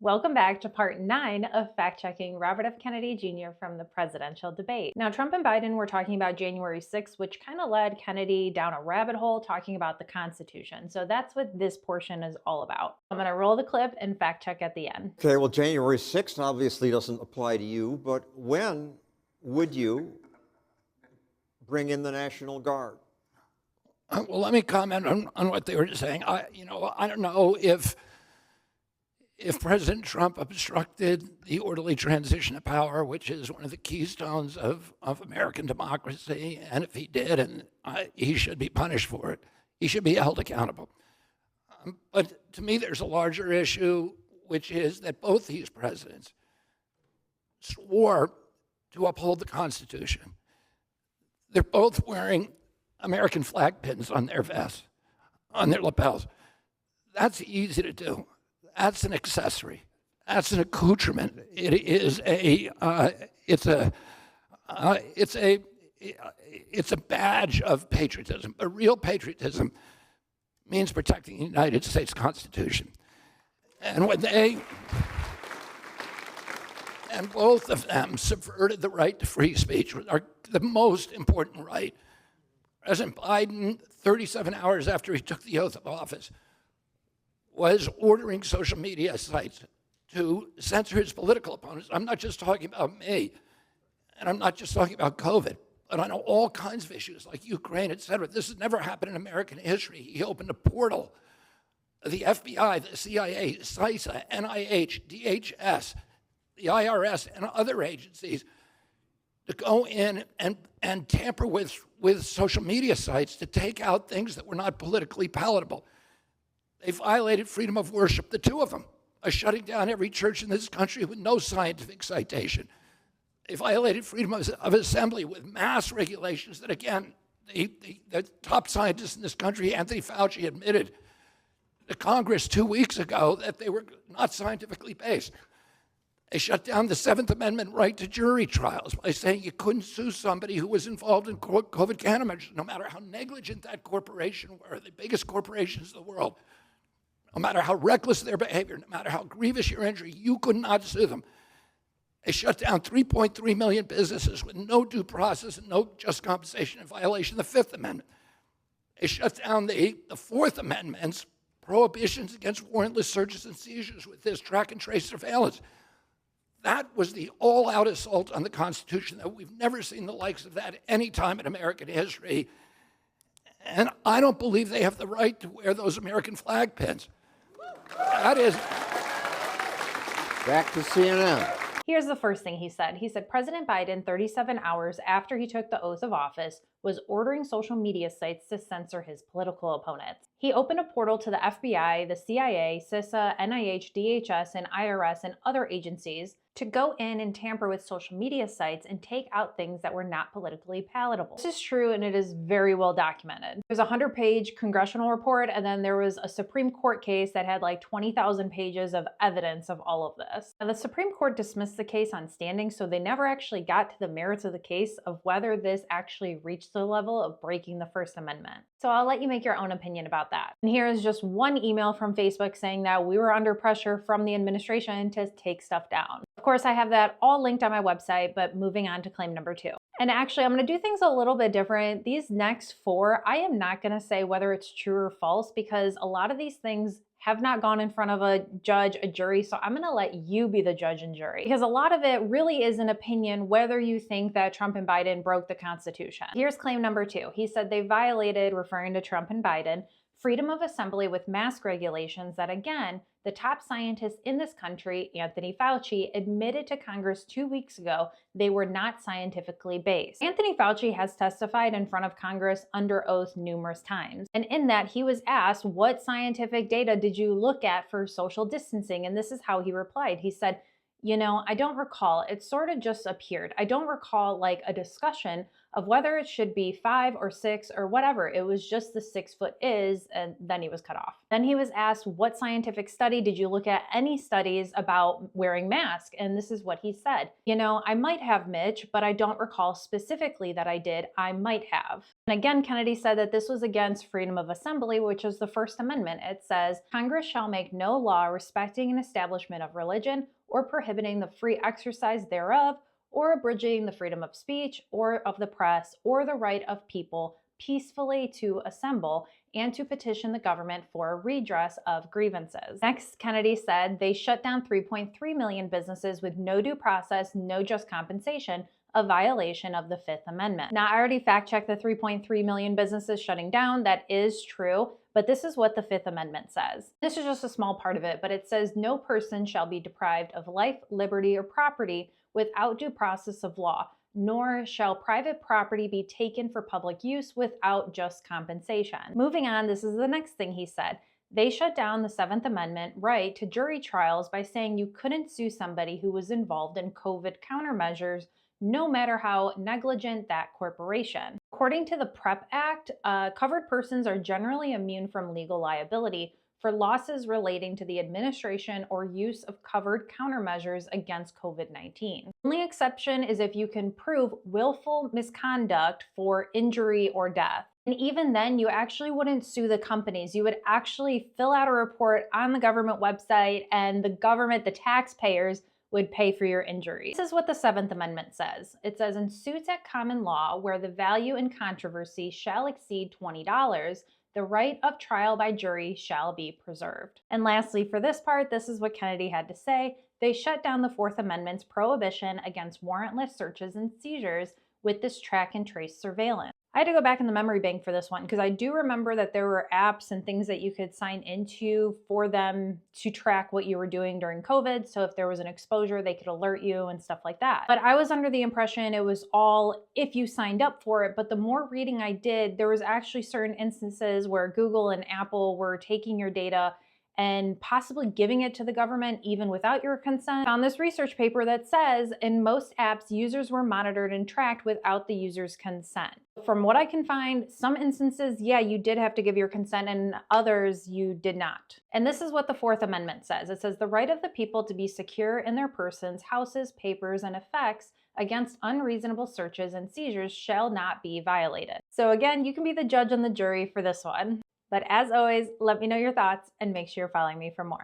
Welcome back to part 9 of fact-checking Robert F. Kennedy Jr. from the presidential debate. Now, Trump and Biden were talking about January 6th, which kind of led Kennedy down a rabbit hole talking about the Constitution. So that's what this portion is all about. I'm going to roll the clip and fact-check at the end. Okay, well, January 6th obviously doesn't apply to you, but when would you bring in the National Guard? Well, let me comment on what they were saying. I don't know if President Trump obstructed the orderly transition of power, which is one of the keystones of American democracy, and if he did, and he should be punished for it. He should be held accountable. But to me, there's a larger issue, which is that both these presidents swore to uphold the Constitution. They're both wearing American flag pins on their vests, on their lapels. That's easy to do. That's an accessory. That's an accoutrement. It is it's a badge of patriotism. But real patriotism means protecting the United States Constitution. And both of them subverted the right to free speech, the most important right. President Biden, 37 hours after he took the oath of office, was ordering social media sites to censor his political opponents. I'm not just talking about me, and I'm not just talking about COVID, but on all kinds of issues like Ukraine, et cetera. This has never happened in American history. He opened a portal. The FBI, the CIA, CISA, NIH, DHS, the IRS, and other agencies to go in and tamper with social media sites to take out things that were not politically palatable. They violated freedom of worship, the two of them, by shutting down every church in this country with no scientific citation. They violated freedom of assembly with mass regulations that, again, the top scientists in this country, Anthony Fauci, admitted to Congress 2 weeks ago that they were not scientifically based. They shut down the Seventh Amendment right to jury trials by saying you couldn't sue somebody who was involved in COVID countermeasures, no matter how negligent that corporation were, the biggest corporations in the world. No matter how reckless their behavior, no matter how grievous your injury, you could not sue them. They shut down 3.3 million businesses with no due process and no just compensation in violation of the Fifth Amendment. They shut down the Fourth Amendment's prohibitions against warrantless searches and seizures with this track and trace surveillance. That was the all-out assault on the Constitution that we've never seen the likes of that any time in American history. And I don't believe they have the right to wear those American flag pins. That is. Back to CNN. Here's the first thing he said. He said President Biden, 37 hours after he took the oath of office, was ordering social media sites to censor his political opponents. He opened a portal to the FBI, the CIA, CISA, NIH, DHS, and IRS, and other agencies to go in and tamper with social media sites and take out things that were not politically palatable. This is true, and it is very well documented. There's a 100-page congressional report, and then there was a Supreme Court case that had like 20,000 pages of evidence of all of this. Now, the Supreme Court dismissed the case on standing, so they never actually got to the merits of the case of whether this actually reached the level of breaking the First Amendment. So I'll let you make your own opinion about that. And here is just one email from Facebook saying that we were under pressure from the administration to take stuff down. Of course, I have that all linked on my website, but moving on to claim number 2. And actually, I'm going to do things a little bit different. These next 4, I am not going to say whether it's true or false because a lot of these things have not gone in front of a judge, a jury, so I'm going to let you be the judge and jury. Because a lot of it really is an opinion whether you think that Trump and Biden broke the Constitution. Here's claim number 2. He said they violated, referring to Trump and Biden, freedom of assembly with mask regulations that, again, the top scientist in this country, Anthony Fauci, admitted to Congress 2 weeks ago they were not scientifically based. Anthony Fauci has testified in front of Congress under oath numerous times. And in that, he was asked, what scientific data did you look at for social distancing? And this is how he replied. He said, I don't recall. It sort of just appeared. I don't recall like a discussion of whether it should be 5 or 6 or whatever. It was just the 6 foot is, and then he was cut off. Then he was asked, what scientific study did you look at? Any studies about wearing masks? And this is what he said. You know, I might have, Mitch, but I don't recall specifically that I did. I might have. And again, Kennedy said that this was against freedom of assembly, which is the First Amendment. It says, Congress shall make no law respecting an establishment of religion or prohibiting the free exercise thereof, or abridging the freedom of speech or of the press, or the right of people peacefully to assemble and to petition the government for a redress of grievances. Next, Kennedy said they shut down 3.3 million businesses with no due process, no just compensation, a violation of the Fifth Amendment. Now, I already fact-checked the 3.3 million businesses shutting down. That is true, but this is what the Fifth Amendment says. This is just a small part of it, but it says no person shall be deprived of life, liberty, or property without due process of law, nor shall private property be taken for public use without just compensation. Moving on, this is the next thing he said. They shut down the Seventh Amendment right to jury trials by saying you couldn't sue somebody who was involved in COVID countermeasures, no matter how negligent that corporation. According to the PrEP Act, covered persons are generally immune from legal liability for losses relating to the administration or use of covered countermeasures against COVID-19. The only exception is if you can prove willful misconduct for injury or death. And even then, you actually wouldn't sue the companies. You would actually fill out a report on the government website, and the government, the taxpayers, would pay for your injury. This is what the Seventh Amendment says. It says, in suits at common law where the value in controversy shall exceed $20, the right of trial by jury shall be preserved. And lastly, for this part, this is what Kennedy had to say. They shut down the Fourth Amendment's prohibition against warrantless searches and seizures with this track and trace surveillance. I had to go back in the memory bank for this one because I do remember that there were apps and things that you could sign into for them to track what you were doing during COVID. So if there was an exposure, they could alert you and stuff like that. But I was under the impression it was all if you signed up for it. But the more reading I did, there was actually certain instances where Google and Apple were taking your data and possibly giving it to the government even without your consent. I found this research paper that says in most apps, users were monitored and tracked without the user's consent. From what I can find, some instances, yeah, you did have to give your consent, and others you did not. And this is what the Fourth Amendment says. It says the right of the people to be secure in their persons, houses, papers, and effects against unreasonable searches and seizures shall not be violated. So again, you can be the judge and the jury for this one. But as always, let me know your thoughts and make sure you're following me for more.